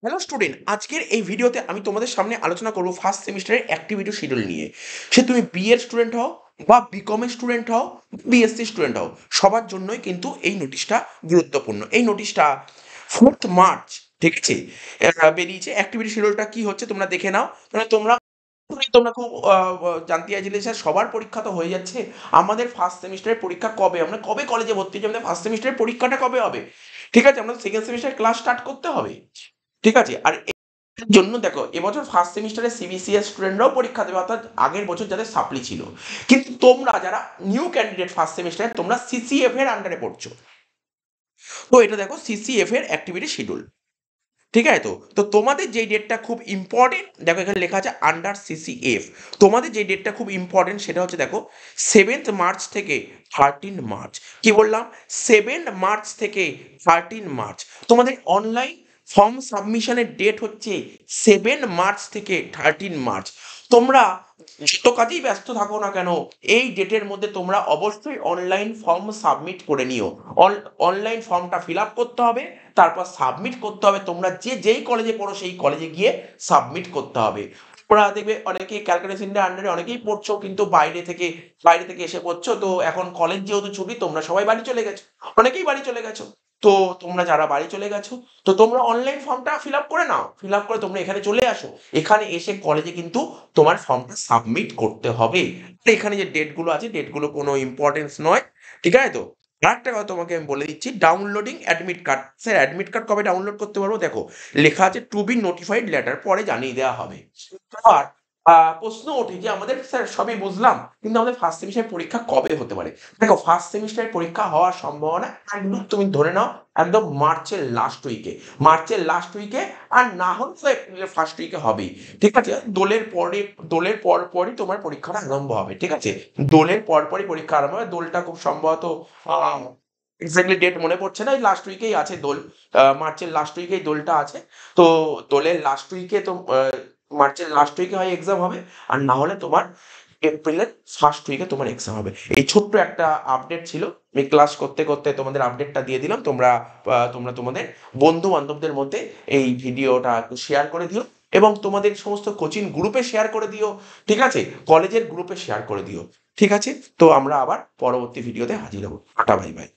Hello student, আজকের এই ভিডিওতে আমি তোমাদের সামনে আলোচনা করব ফার্স্ট সেমিস্টারের অ্যাক্টিভিটি শিডিউল নিয়ে। সে তুমি বিএর স্টুডেন্ট হও বা বিকমের স্টুডেন্ট হও, বিএসসি স্টুডেন্ট হও, সবার জন্যই কিন্তু এই নোটিশটা গুরুত্বপূর্ণ। এই নোটিশটা 4th মার্চ, ঠিক আছে, বেরিয়েছে। অ্যাক্টিভিটি শিডিউলটা কি হচ্ছে তোমরা দেখে নাও। মানে তোমরা তোমরা খুব জানতে চাইছিলে স্যার সবার পরীক্ষা তো হয়ে যাচ্ছে, আমাদের ফার্স্ট সেমিস্টারের পরীক্ষা কবে, আমরা কবে কলেজে ভর্তি হচ্ছি, আমাদের ফার্স্ট সেমিস্টারের পরীক্ষাটা কবে হবে। ঠিক আছে, আমরা সেকেন্ড সেমিস্টারের ক্লাস স্টার্ট করতে হবে। ঠিক আছে, আর এর জন্য দেখো এবছর ফার্স্ট সেমিস্টারে সিবিসিএস স্টুডেন্টরাও পরীক্ষা দেবে, অর্থাৎ আগের বছর যাদের সাপ্লি ছিল। কিন্তু তোমরা যারা নিউ ক্যান্ডিডেট ফার্স্ট সেমিস্টারে, তোমরা সিসিএফ এর আন্ডারে পড়ছো। তো এটা দেখো সিসিএফ এর অ্যাক্টিভিটি শিডিউল। ঠিক আছে, তো তো তোমাদের যেই ডেটটা খুব ইম্পর্টেন্ট, দেখো এখানে লেখা আছে আন্ডার সিসিএফ। তোমাদের যে ডেটটা খুব ইম্পর্টেন্ট সেটা হচ্ছে দেখো 7th মার্চ থেকে 13 মার্চ। কি বললাম? 7 মার্চ থেকে 13 মার্চ তোমাদের অনলাইন ফর্ম সাবমিশনের ডেট হচ্ছে 7 মার্চ থেকে 13 মার্চ। তোমরা যত কাজেই ব্যস্ত থাকো না কেন, এই ডেটের মধ্যে তোমরা অবশ্যই অনলাইন ফর্ম সাবমিট করে নিও। অনলাইন ফর্মটা ফিল আপ করতে হবে, তারপর সাবমিট করতে হবে। তোমরা যেই কলেজে পড়ো সেই কলেজে গিয়ে সাবমিট করতে হবে। তোমরা দেখবে অনেকেই ক্যালকাটা সিন্ডের আন্ডারে অনেকেই পড়ছো, কিন্তু বাইরে থেকে এসে পড়ছো। তো এখন কলেজ যেহেতু ছুটি, তোমরা সবাই বাড়ি চলে গেছো, অনেকেই বাড়ি চলে গেছো। তো তোমরা যারা বাড়ি চলে গেছো, তো তোমরা অনলাইন ফর্মটা ফিল আপ করে নাও। ফিল আপ করে তোমরা এখানে চলে আসো। এখানে এসে কলেজে কিন্তু তোমার ফর্মটা সাবমিট করতে হবে। আর এখানে যে ডেটগুলো আছে, ডেটগুলো কোনো ইম্পর্টেন্স নয়। ঠিক আছে, তো আরেকটা কথা তোমাকে আমি বলে দিচ্ছি, downloading admit card. Sir admit card কবে ডাউনলোড করতে পারবো? দেখো লেখা আছে টু বি নোটিফাইড লেটার, পরে জানিয়ে দেওয়া হবে। আর প্রশ্ন ওঠে যে আমাদের স্যার সবই বুঝলাম, কিন্তু আমাদের ফার্স্ট সেমিস্টারের পরীক্ষা কবে হতে পারে? দেখো ফার্স্ট সেমিস্টারের পরীক্ষা হওয়ার সম্ভাবনা একদম তুমি ধরে নাও একদম মার্চের লাস্ট উইকে। মার্চের লাস্ট উইকে, আর না হলে তো এপ্রিলের ফার্স্ট উইকে হবেই। ঠিক আছে, দোলের পর পরই তোমার পরীক্ষাটা আরম্ভ হবে। ঠিক আছে, দোলের পর পরই পরীক্ষা আরম্ভ হবে। দোলটা খুব সম্ভবত এক্স্যাক্টলি ডেট মনে পড়ছে না, এই লাস্ট উইকেই আছে দোল। মার্চের লাস্ট উইকেই দোলটা আছে। তো দোলের লাস্ট উইকে তো মার্চের লাস্ট উইকে হয় এক্সাম হবে, আর না হলে তোমার এপ্রিলের ফার্স্ট উইকে তোমার এক্সাম হবে। এই ছোট্ট একটা আপডেট ছিল, আমি ক্লাস করতে করতে তোমাদের আপডেটটা দিয়ে দিলাম। তোমরা তোমাদের বন্ধু বান্ধবদের মধ্যে এই ভিডিওটা একটু শেয়ার করে দিও, এবং তোমাদের সমস্ত কোচিং গ্রুপে শেয়ার করে দিও। ঠিক আছে, কলেজের গ্রুপে শেয়ার করে দিও। ঠিক আছে, তো আমরা আবার পরবর্তী ভিডিওতে হাজির হবো। Tata, bye bye.